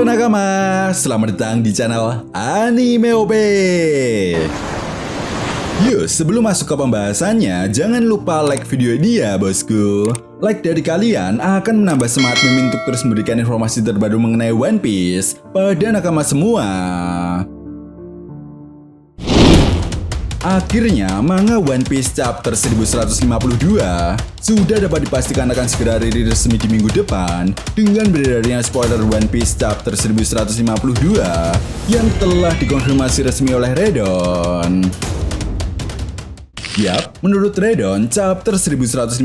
Halo nakama, selamat datang di channel Anime OP. Yuk, sebelum masuk ke pembahasannya, jangan lupa like video ini ya bosku. Like dari kalian akan menambah semangat Mimin untuk terus memberikan informasi terbaru mengenai One Piece pada nakama semua. Akhirnya, manga One Piece chapter 1152 sudah dapat dipastikan akan segera rilis resmi di minggu depan dengan beredarnya spoiler One Piece chapter 1152 yang telah dikonfirmasi resmi oleh Redon. Yap, menurut Redon, chapter 1152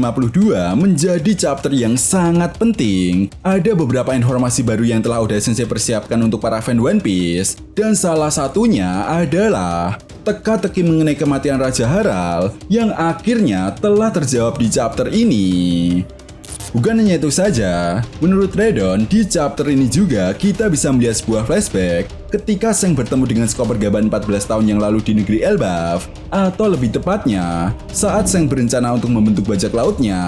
menjadi chapter yang sangat penting. Ada beberapa informasi baru yang telah Oda Sensei persiapkan untuk para fan One Piece, dan salah satunya adalah teka-teki mengenai kematian Raja Haral yang akhirnya telah terjawab di chapter ini. Bukan hanya itu saja, menurut Redon, di chapter ini juga kita bisa melihat sebuah flashback ketika Seng bertemu dengan Chopper Gaban 14 tahun yang lalu di negeri Elbaf, atau lebih tepatnya, saat Seng berencana untuk membentuk bajak lautnya.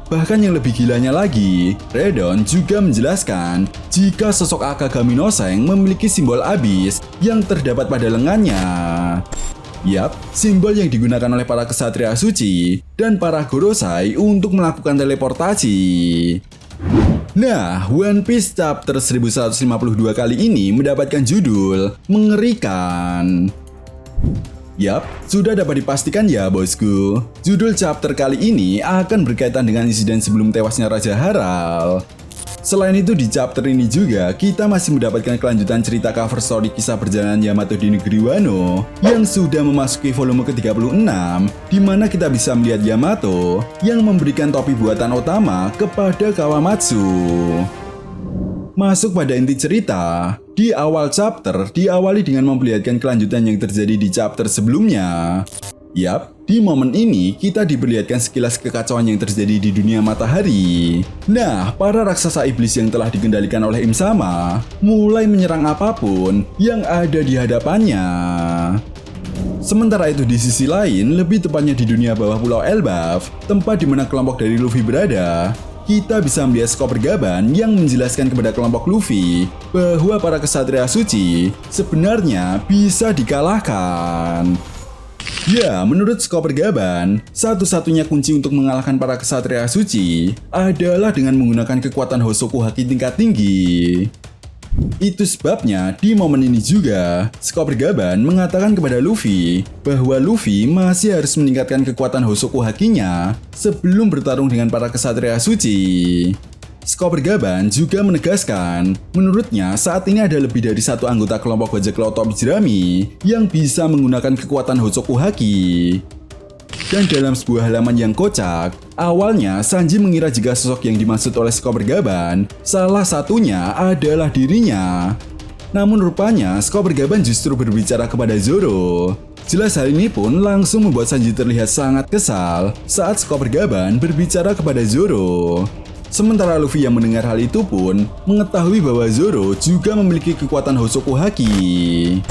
Bahkan yang lebih gilanya lagi, Redon juga menjelaskan jika sosok Akagami no Seng memiliki simbol abis yang terdapat pada lengannya. Yap, simbol yang digunakan oleh para kesatria suci dan para Gorosei untuk melakukan teleportasi. Nah, One Piece chapter 1152 kali ini mendapatkan judul Mengerikan. Yap, sudah dapat dipastikan ya bosku. Judul chapter kali ini akan berkaitan dengan insiden sebelum tewasnya Raja Haral. Selain itu di chapter ini juga kita masih mendapatkan kelanjutan cerita cover story kisah perjalanan Yamato di negeri Wano yang sudah memasuki volume ke-36, di mana kita bisa melihat Yamato yang memberikan topi buatan Otama kepada Kawamatsu. Masuk pada inti cerita, di awal chapter diawali dengan memperlihatkan kelanjutan yang terjadi di chapter sebelumnya. Yap, di momen ini kita diperlihatkan sekilas kekacauan yang terjadi di dunia matahari. Nah, para raksasa iblis yang telah dikendalikan oleh Im Sama mulai menyerang apapun yang ada di hadapannya. Sementara itu di sisi lain, lebih tepatnya di dunia bawah pulau Elbaf, tempat di mana kelompok dari Luffy berada, kita bisa melihat Chopper Gaban yang menjelaskan kepada kelompok Luffy bahwa para kesatria suci sebenarnya bisa dikalahkan. Ya, menurut Chopper Gaban, satu-satunya kunci untuk mengalahkan para kesatria suci adalah dengan menggunakan kekuatan Hosoku Haki tingkat tinggi. Itu sebabnya di momen ini juga, Chopper Gaban mengatakan kepada Luffy bahwa Luffy masih harus meningkatkan kekuatan Hosoku Hakinya sebelum bertarung dengan para kesatria suci. Chopper Gaban juga menegaskan, menurutnya saat ini ada lebih dari satu anggota kelompok bajak laut Tobi Jerami yang bisa menggunakan kekuatan Hosoku Haki. Dan dalam sebuah halaman yang kocak, awalnya Sanji mengira jika sosok yang dimaksud oleh Chopper Gaban salah satunya adalah dirinya. Namun rupanya Chopper Gaban justru berbicara kepada Zoro. Jelas hal ini pun langsung membuat Sanji terlihat sangat kesal saat Chopper Gaban berbicara kepada Zoro. Sementara Luffy yang mendengar hal itu pun mengetahui bahwa Zoro juga memiliki kekuatan Hosoku Haki.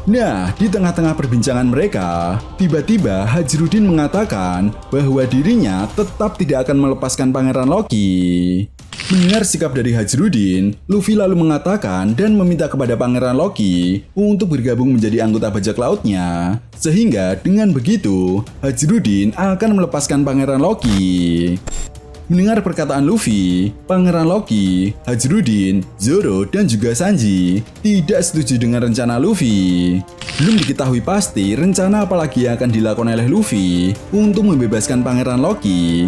Nah, di tengah-tengah perbincangan mereka, tiba-tiba Hajirudin mengatakan bahwa dirinya tetap tidak akan melepaskan Pangeran Loki. Mendengar sikap dari Hajirudin, Luffy lalu mengatakan dan meminta kepada Pangeran Loki untuk bergabung menjadi anggota bajak lautnya. Sehingga dengan begitu, Hajirudin akan melepaskan Pangeran Loki. Mendengar perkataan Luffy, Pangeran Loki, Hajirudin, Zoro, dan juga Sanji tidak setuju dengan rencana Luffy. Belum diketahui pasti rencana apalagi yang akan dilakukan oleh Luffy untuk membebaskan Pangeran Loki.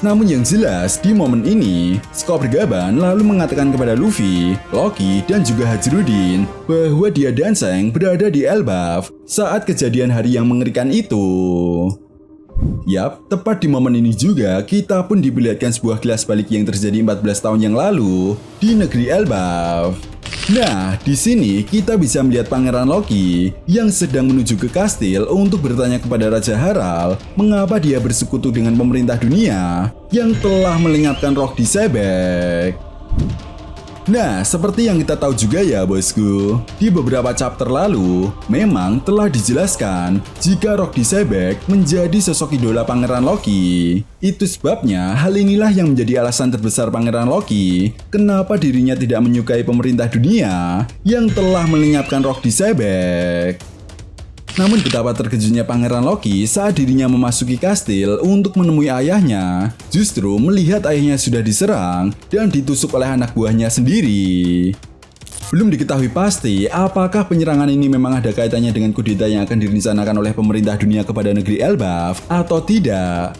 Namun yang jelas di momen ini, Chopper Gaban lalu mengatakan kepada Luffy, Loki, dan juga Hajirudin bahwa dia dan Seng berada di Elbaf saat kejadian hari yang mengerikan itu. Yap, tepat di momen ini juga kita pun diperlihatkan sebuah kilas balik yang terjadi 14 tahun yang lalu di negeri Elbaf. Nah, di sini kita bisa melihat Pangeran Loki yang sedang menuju ke kastil untuk bertanya kepada Raja Haral mengapa dia bersekutu dengan pemerintah dunia yang telah melenyapkan Rock di Sebek. Nah, seperti yang kita tahu juga ya bosku, di beberapa chapter lalu, memang telah dijelaskan jika Rock Disebek menjadi sosok idola Pangeran Loki. Itu sebabnya hal inilah yang menjadi alasan terbesar Pangeran Loki, kenapa dirinya tidak menyukai pemerintah dunia yang telah melenyapkan Rock Disebek. Namun betapa terkejutnya Pangeran Loki saat dirinya memasuki kastil untuk menemui ayahnya, justru melihat ayahnya sudah diserang dan ditusuk oleh anak buahnya sendiri. Belum diketahui pasti apakah penyerangan ini memang ada kaitannya dengan kudeta yang akan direncanakan oleh pemerintah dunia kepada negeri Elbaf atau tidak.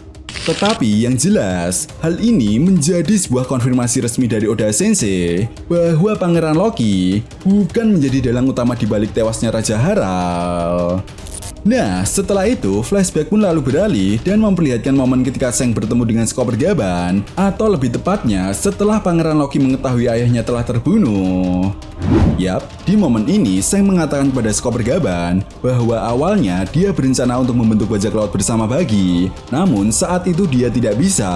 Tetapi yang jelas, hal ini menjadi sebuah konfirmasi resmi dari Oda Sensei bahwa Pangeran Loki bukan menjadi dalang utama di balik tewasnya Raja Harald. Nah, setelah itu, flashback pun lalu beralih dan memperlihatkan momen ketika Seng bertemu dengan Skopper Gaban, atau lebih tepatnya setelah Pangeran Loki mengetahui ayahnya telah terbunuh. Yap, di momen ini Seng mengatakan kepada Skopper Gaban bahwa awalnya dia berencana untuk membentuk bajak laut bersama Bagi, namun saat itu dia tidak bisa.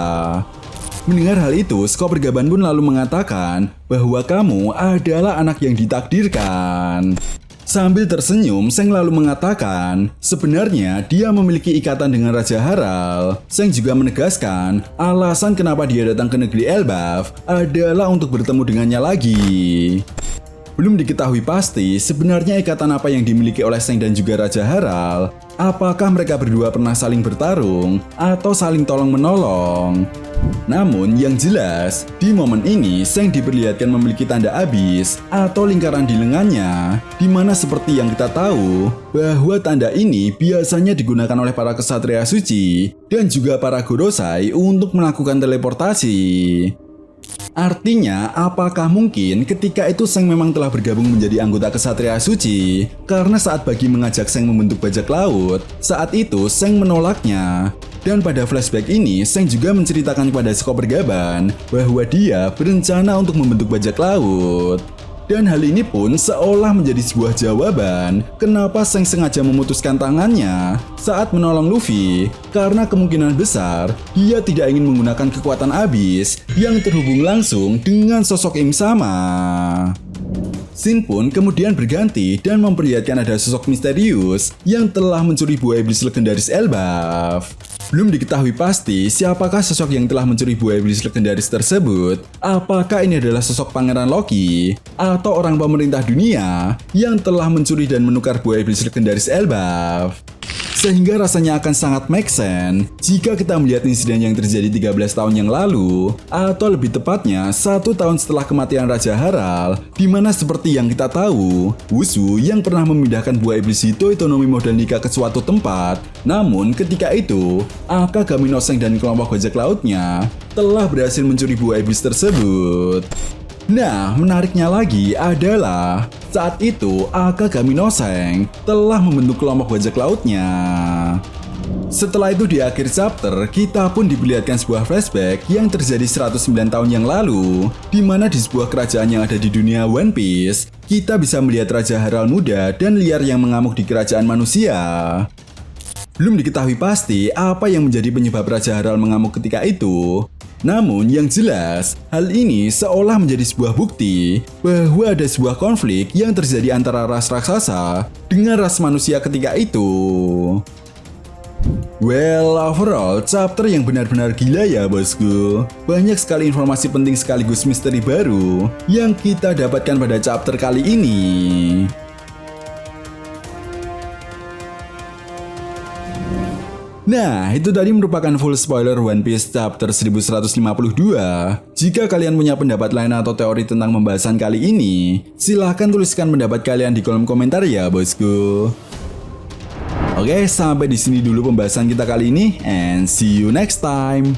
Mendengar hal itu, Skopper Gaban pun lalu mengatakan bahwa kamu adalah anak yang ditakdirkan. Sambil tersenyum, Seng lalu mengatakan, sebenarnya dia memiliki ikatan dengan Raja Harald. Seng juga menegaskan, alasan kenapa dia datang ke negeri Elbaf adalah untuk bertemu dengannya lagi. Belum diketahui pasti sebenarnya ikatan apa yang dimiliki oleh Seng dan juga Raja Harald. Apakah mereka berdua pernah saling bertarung atau saling tolong-menolong? Namun yang jelas, di momen ini Seng diperlihatkan memiliki tanda abis atau lingkaran di lengannya, di mana seperti yang kita tahu bahwa tanda ini biasanya digunakan oleh para kesatria suci dan juga para Gorosei untuk melakukan teleportasi. Artinya, apakah mungkin ketika itu Seng memang telah bergabung menjadi anggota kesatria suci? Karena saat Bagi mengajak Seng membentuk bajak laut, saat itu Seng menolaknya. Dan pada flashback ini, Seng juga menceritakan kepada Skopper Gaban bahwa dia berencana untuk membentuk bajak laut. Dan hal ini pun seolah menjadi sebuah jawaban kenapa Seng sengaja memutuskan tangannya saat menolong Luffy, karena kemungkinan besar dia tidak ingin menggunakan kekuatan abis yang terhubung langsung dengan sosok Im Sama. Scene pun kemudian berganti dan memperlihatkan ada sosok misterius yang telah mencuri buah iblis legendaris Elbaf. Belum diketahui pasti siapakah sosok yang telah mencuri buah iblis legendaris tersebut. Apakah ini adalah sosok Pangeran Loki atau orang pemerintah dunia yang telah mencuri dan menukar buah iblis legendaris Elbaf? Sehingga rasanya akan sangat make sense jika kita melihat insiden yang terjadi 13 tahun yang lalu, atau lebih tepatnya 1 tahun setelah kematian Raja Harald, di mana seperti yang kita tahu, Wusu yang pernah memindahkan buah iblis Hitoitonomi modal nikah ke suatu tempat. Namun ketika itu, Akagami no Seng dan kelompok bajak lautnya telah berhasil mencuri buah iblis tersebut. Nah, menariknya lagi adalah saat itu Akagami no Seng telah membentuk kelompok bajak lautnya. Setelah itu di akhir chapter, kita pun diperlihatkan sebuah flashback yang terjadi 109 tahun yang lalu, di mana di sebuah kerajaan yang ada di dunia One Piece, kita bisa melihat Raja Harald muda dan liar yang mengamuk di kerajaan manusia. Belum diketahui pasti apa yang menjadi penyebab Raja Harald mengamuk ketika itu. Namun yang jelas, hal ini seolah menjadi sebuah bukti bahwa ada sebuah konflik yang terjadi antara ras raksasa dengan ras manusia ketika itu. Well, overall, chapter yang benar-benar gila ya bosku. Banyak sekali informasi penting sekaligus misteri baru yang kita dapatkan pada chapter kali ini. Nah, itu tadi merupakan full spoiler One Piece chapter 1152. Jika kalian punya pendapat lain atau teori tentang pembahasan kali ini, silahkan tuliskan pendapat kalian di kolom komentar ya bosku. Oke, sampai di sini dulu pembahasan kita kali ini, and see you next time.